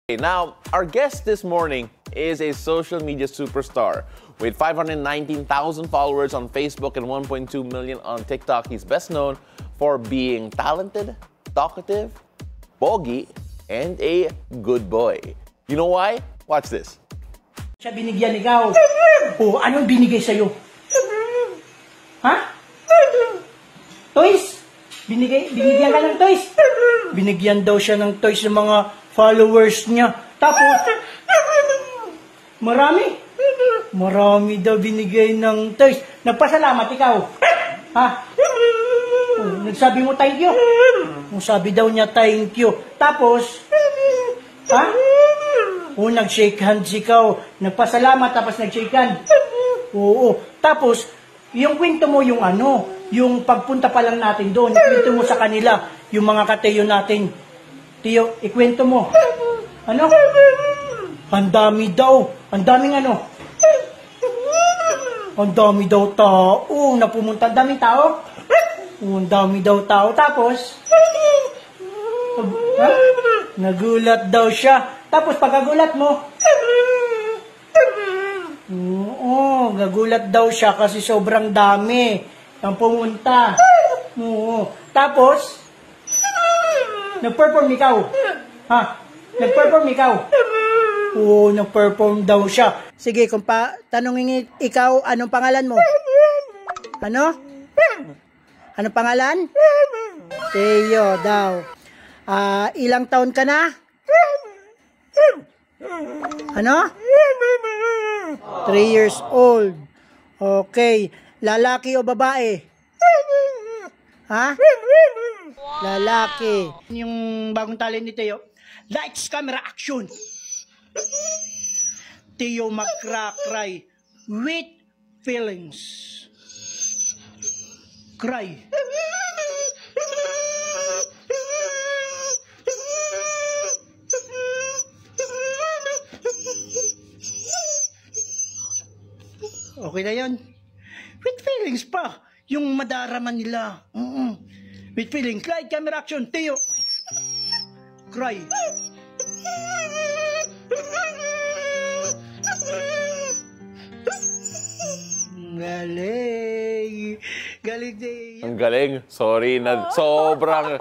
Now, our guest this morning is a social media superstar. With 519,000 followers on Facebook and 1.2 million on TikTok, he's best known for being talented, talkative, pogi, and a good boy. You know why? Watch this. Siya binigyan ikaw. O, anong binigay sa'yo? Ha? Toys? Binigyan ka ng toys? Binigyan daw siya ng toys ng mga followers niya. Tapos, marami daw binigay ng toys. Nagpasalamat ikaw. Ha? O, nagsabi mo thank you. O, sabi daw niya thank you. Tapos, ha? O, nag-shake hands ikaw. Nagpasalamat tapos nag-shake hands. Oo. Tapos, yung kwento mo yung yung pagpunta pa lang natin doon, ikwento mo sa kanila, yung mga kateyo natin. Tiyo, ikwento mo. Ano? Ang dami daw. Ang daming Ang dami daw tao na pumunta. Ang daming tao? Ang dami daw tao. Tapos, ha? Nagulat daw siya. Tapos pagkagulat mo, oo, gagulat daw siya kasi sobrang dami ang pumunta. Oo. Tapos, nag-perform ikaw. Ha? Nag-perform ikaw. Oo, nag-perform daw siya. Sige, kung tanongin ikaw, anong pangalan mo? Ano? Anong pangalan? Teo daw. Ilang taon ka na? Ano? 3 years old. Okay. Lalaki o babae? Ha? Lalaki. Yung bagong talent ni Teo. Lights, camera, action. Teo magkra-cry with feelings. Cry. Okay na yun. With feelings pa. Yung madarama nila. With feelings. Light, camera, action. Teo. Cry. Galing. Galing din. Ang galing. Sorry, sobrang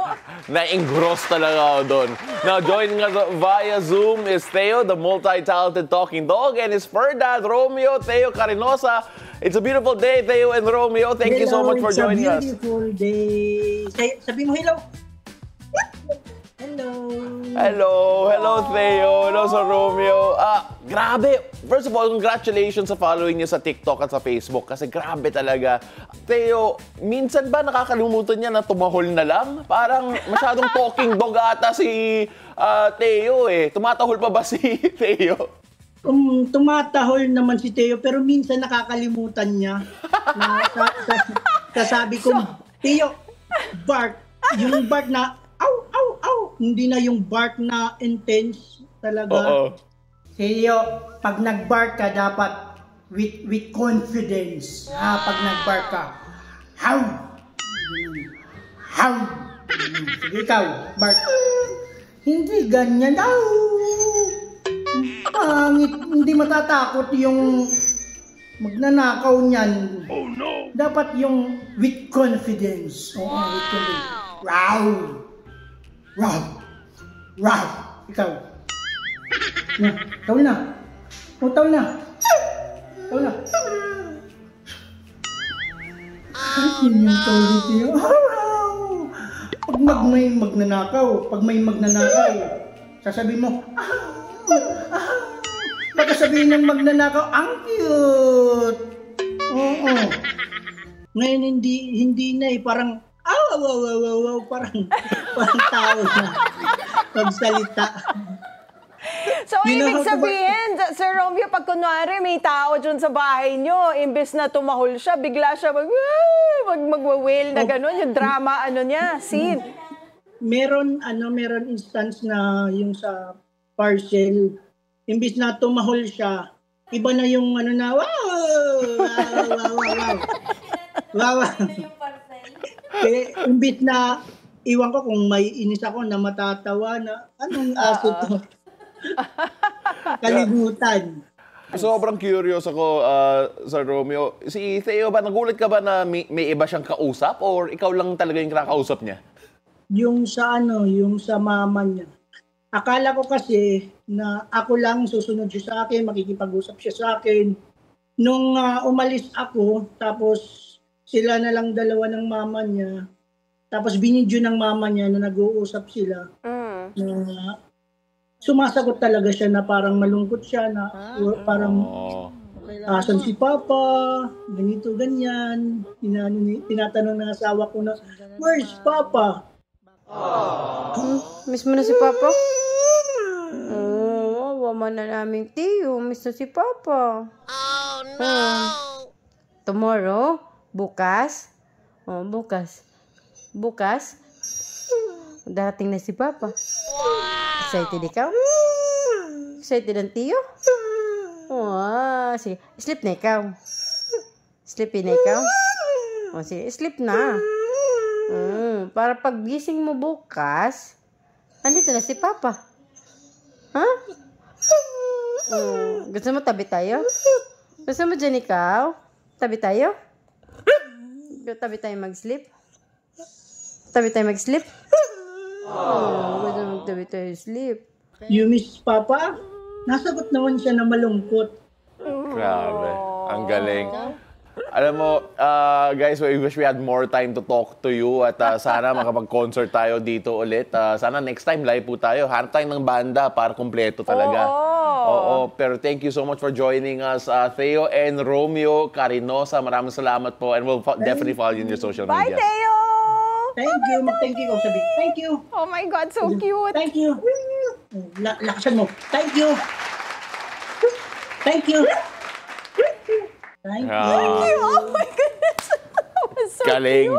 na-engross talaga ako doon. Now, joining us via Zoom is Theo, the multi-talented talking dog, and his fur dad, Romeo, Theo Carinosa. It's a beautiful day, Theo and Romeo. Thank you so much for joining us. It's a beautiful day. Sabi mo hello. Hello. Hello, Theo. Hello sa Romeo. Grabe. First of all, congratulations sa following niyo sa TikTok at sa Facebook kasi grabe talaga. Theo, minsan ba nakakalimutan niya na tumahol na lang? Parang masyadong talking dog ata si Theo eh. Tumatahol pa ba si Theo? Tumatahol naman si Theo pero minsan nakakalimutan niya. Sasabi ko, Theo, bark. Yung bark na hindi na yung bark na intense talaga. Oo. Theo, pag nag-bark ka dapat with confidence. Pag nag-bark ka, how? Sige ikaw, bark. Hindi ganyan. Pangit, hindi matatakot yung magnanakaw niyan. Oh no! Dapat yung with confidence. Oo, with confidence. Wow! Ikaw. Taw na. Taw na. Yun yung tawag niyo. Pag may magnanakaw, sasabihin mo, baka sabihin ng magnanakaw, ang cute. Oo. Ngayon hindi na parang parang tao na pagsalita. So, ibig sabihin, Sir Romeo, pag kunwari may tao dyan sa bahay nyo, imbes na tumahol siya, bigla siya mag-wail na gano'n, yung drama, scene. Meron instance na yung sa parcel, imbes na tumahol siya, iba na yung wow. Imbes na, iwan ko kung may inis ako na matatawa na, anong aso to? Kalimutan. Sobrang curious ako, Sir Romeo. Si Theo ba, nagulat ka ba na may iba siyang kausap or ikaw lang talaga yung kinakausap niya? Yung sa mama niya. Akala ko kasi na ako lang susunod siya sa akin, makikipag-usap siya sa akin. Nung umalis ako, tapos sila na lang dalawa ng mama niya. Tapos binidyo ng mama niya na nag-uusap sila. Na sumasagot talaga siya na parang malungkot siya na parang asan si Papa, ganito, ganyan. Tinatanong ng asawa ko na, where's Papa? Miss mo na si Papa? Wama na namin Tiyo. Miss na si Papa. Oh, no! Tomorrow? Bukas? Bukas? Darating na si Papa. Excited ikaw? Excited ang Tiyo? Sige. Sleep na ikaw. Sleepy na ikaw? Sige. Sleep na. Para pag gising mo bukas, andito na si Papa. Ha? Gusto mo tabi tayo? Gusto mo dyan ikaw? Tabi tayo? Tabi tayo mag-sleep? Tabi tayo mag-sleep? Gusto mo tabi tayo sleep? You miss Papa? Nasagot naman siya na malungkot. Grabe. Ang galing. Alam mo, guys, we wish we had more time to talk to you at sana makapag-concert tayo dito ulit. Sana next time live po tayo. Hanap tayo ng banda para kumpleto talaga. Oo. Pero thank you so much for joining us, Theo and Romeo Carinosa. Maraming salamat po and we'll definitely follow you in your social Bye, media. Theo! Thank you. Mag-thank you ko sabi. Thank you. Oh my God, so cute. Thank you. Lakasan mo. Thank you. Thank you. Thank you. Oh my goodness. That was so Galing.